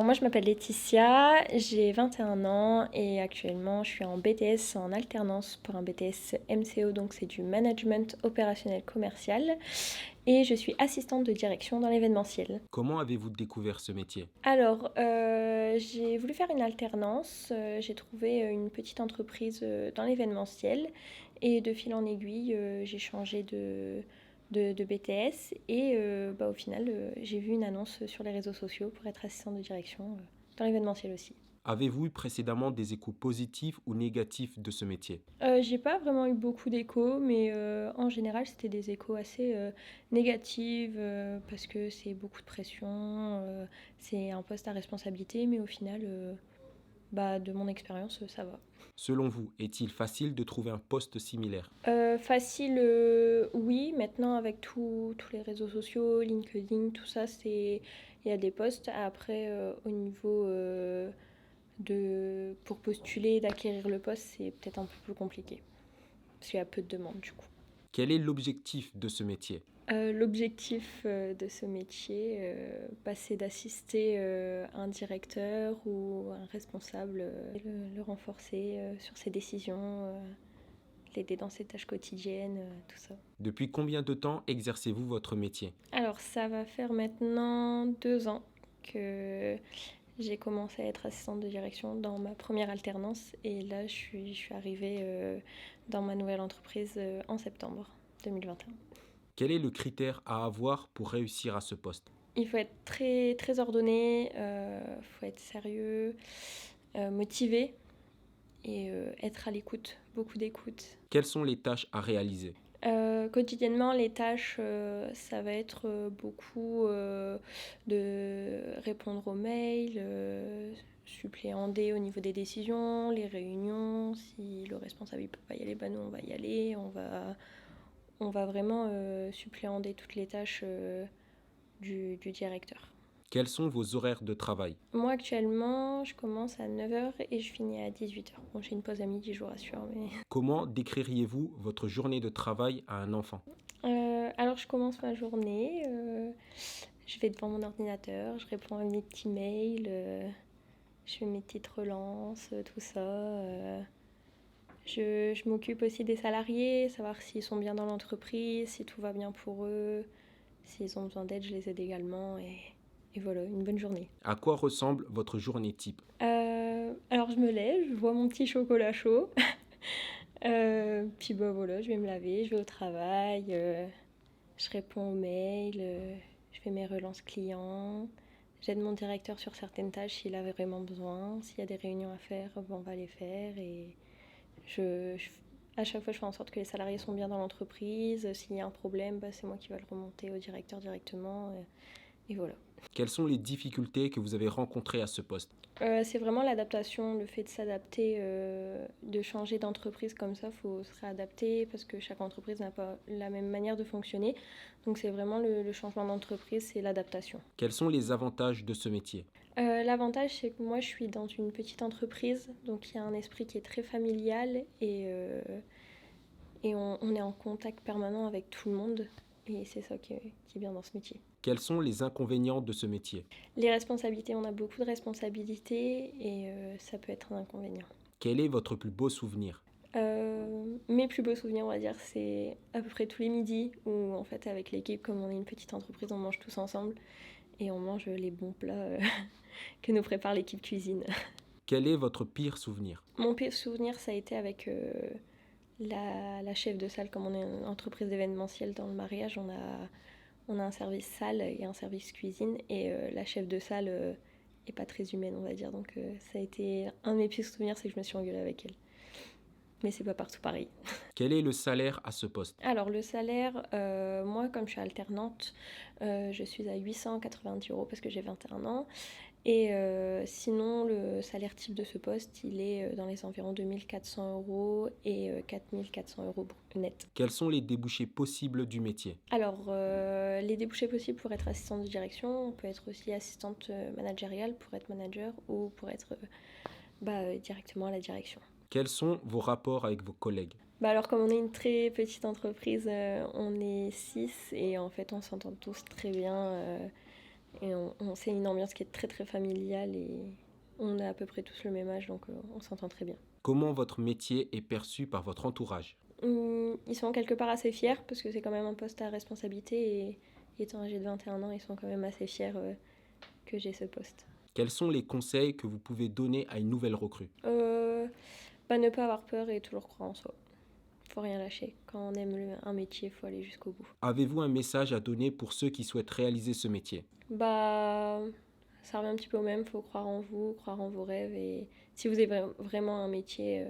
Moi, je m'appelle Laetitia, j'ai 21 ans et actuellement, je suis en BTS en alternance pour un BTS MCO, donc c'est du management opérationnel commercial, et je suis assistante de direction dans l'événementiel. Comment avez-vous découvert ce métier? Alors, j'ai voulu faire une alternance, j'ai trouvé une petite entreprise dans l'événementiel et de fil en aiguille, j'ai changé de BTS et au final, j'ai vu une annonce sur les réseaux sociaux pour être assistante de direction dans l'événementiel aussi. Avez-vous eu précédemment des échos positifs ou négatifs de ce métier? J'ai pas vraiment eu beaucoup d'échos, mais en général, c'était des échos assez négatifs parce que c'est beaucoup de pression, c'est un poste à responsabilité, mais au final, de mon expérience, ça va. Selon vous, est-il facile de trouver un poste similaire? Facile, oui. Maintenant, avec tous les réseaux sociaux, LinkedIn, tout ça, il y a des postes. Après, au niveau pour postuler, d'acquérir le poste, c'est peut-être un peu plus compliqué parce qu'il y a peu de demandes du coup. Quel est l'objectif de ce métier? L'objectif de ce métier, c'est d'assister un directeur ou un responsable, le renforcer sur ses décisions, l'aider dans ses tâches quotidiennes, tout ça. Depuis combien de temps exercez-vous votre métier? Alors ça va faire maintenant 2 ans que j'ai commencé à être assistante de direction dans ma première alternance et là je suis arrivée dans ma nouvelle entreprise en septembre 2021. Quel est le critère à avoir pour réussir à ce poste? Il faut être très, très ordonné, il faut être sérieux, motivé et être à l'écoute, beaucoup d'écoute. Quelles sont les tâches à réaliser? Quotidiennement, les tâches, ça va être beaucoup de répondre aux mails, suppléander au niveau des décisions, les réunions. Si le responsable ne peut pas y aller, nous on va y aller. On va vraiment suppléander toutes les tâches du directeur. Quels sont vos horaires de travail? Moi actuellement, je commence à 9h et je finis à 18h. Bon, j'ai une pause à midi, je vous rassure, mais... Comment décririez-vous votre journée de travail à un enfant? Alors je commence ma journée, je vais devant mon ordinateur, je réponds à mes petits mails, je fais mes petites relances, tout ça. Je m'occupe aussi des salariés, savoir s'ils sont bien dans l'entreprise, si tout va bien pour eux, s'ils ont besoin d'aide, je les aide également et voilà, une bonne journée. À quoi ressemble votre journée type? Alors je me lève, je vois mon petit chocolat chaud, puis voilà, je vais me laver, je vais au travail, je réponds aux mails, je fais mes relances clients, j'aide mon directeur sur certaines tâches s'il a vraiment besoin, s'il y a des réunions à faire, on va les faire et à chaque fois je fais en sorte que les salariés sont bien dans l'entreprise, s'il y a un problème, c'est moi qui vais le remonter au directeur directement et voilà. Quelles sont les difficultés que vous avez rencontrées à ce poste? C'est vraiment l'adaptation, le fait de s'adapter, de changer d'entreprise comme ça, il faut se réadapter parce que chaque entreprise n'a pas la même manière de fonctionner. Donc c'est vraiment le changement d'entreprise, c'est l'adaptation. Quels sont les avantages de ce métier? L'avantage, c'est que moi, je suis dans une petite entreprise, donc il y a un esprit qui est très familial et on est en contact permanent avec tout le monde. Et c'est ça qui est bien dans ce métier. Quels sont les inconvénients de ce métier? Les responsabilités, on a beaucoup de responsabilités et ça peut être un inconvénient. Quel est votre plus beau souvenir? Mes plus beaux souvenirs, on va dire, c'est à peu près tous les midis où, en fait, avec l'équipe, comme on est une petite entreprise, on mange tous ensemble et on mange les bons plats que nous prépare l'équipe cuisine. Quel est votre pire souvenir? Mon pire souvenir, ça a été avec la chef de salle. Comme on est une entreprise événementielle dans le mariage, on a un service salle et un service cuisine et la chef de salle est pas très humaine, on va dire. Donc ça a été un de mes pires souvenirs, c'est que je me suis engueulée avec elle. Mais c'est pas partout pareil. Quel est le salaire à ce poste? Alors le salaire, moi comme je suis alternante, je suis à 890 € parce que j'ai 21 ans. Et sinon le salaire type de ce poste, il est dans les environs de 1 400 € et 4 400 € net. Quels sont les débouchés possibles du métier? Alors les débouchés possibles pour être assistante de direction, on peut être aussi assistante managériale pour être manager ou pour être directement à la direction. Quels sont vos rapports avec vos collègues? Alors comme on est une très petite entreprise, on est 6 et en fait on s'entend tous très bien. Et c'est une ambiance qui est très très familiale et on a à peu près tous le même âge, donc on s'entend très bien. Comment votre métier est perçu par votre entourage? Ils sont quelque part assez fiers parce que c'est quand même un poste à responsabilité et étant âgé de 21 ans, ils sont quand même assez fiers que j'ai ce poste. Quels sont les conseils que vous pouvez donner à une nouvelle recrue? Ne pas avoir peur et toujours croire en soi. Faut rien lâcher. Quand on aime un métier, faut aller jusqu'au bout. Avez-vous un message à donner pour ceux qui souhaitent réaliser ce métier? Ça revient un petit peu au même, faut croire en vous, croire en vos rêves et si vous avez vraiment un métier,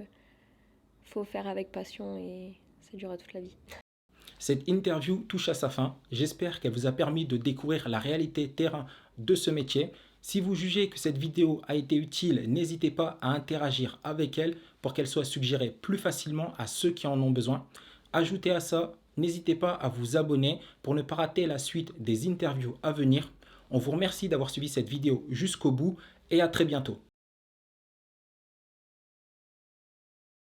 faut faire avec passion et ça durera toute la vie. Cette interview touche à sa fin. J'espère qu'elle vous a permis de découvrir la réalité terrain de ce métier. Si vous jugez que cette vidéo a été utile, n'hésitez pas à interagir avec elle pour qu'elle soit suggérée plus facilement à ceux qui en ont besoin. Ajoutez à ça, n'hésitez pas à vous abonner pour ne pas rater la suite des interviews à venir. On vous remercie d'avoir suivi cette vidéo jusqu'au bout et à très bientôt.